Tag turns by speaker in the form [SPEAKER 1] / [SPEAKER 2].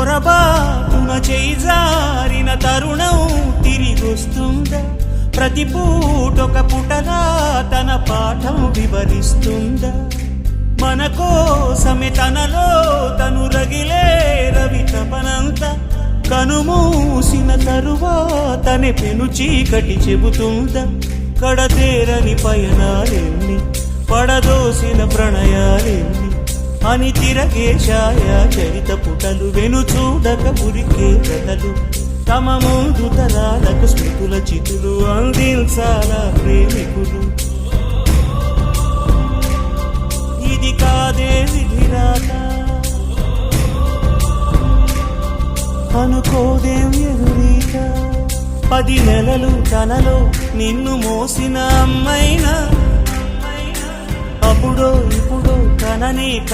[SPEAKER 1] పొరబాటున చేజారిన తరుణం తిరిగొస్తుందా? ప్రతి పూటొక పుటలా తన పాఠం వివరిస్తుందా? మన కోసమే తనలో తను రగిలే రవి తపనంతా కనుమూసిన తరువాతనే పెను చీకటి చెబుతుందా? కడతేరని పయనాలెన్ని, పడదోసిన ప్రణయాలెన్ని అని తిరగే ఛాయా చరిత పుటలు, వెను చూడక ఉరికే కథలు, తమ ముందు తరాలకు స్మృతుల చితులు అందించాలా ప్రేమికులు. ఇది కాదే విధిరాత, అనుకోదేం ఎదురీత. 10 నెలలు తనలో నిన్ను మోసిన అమ్మైనా అప్పుడో ఇప్పుడో తననే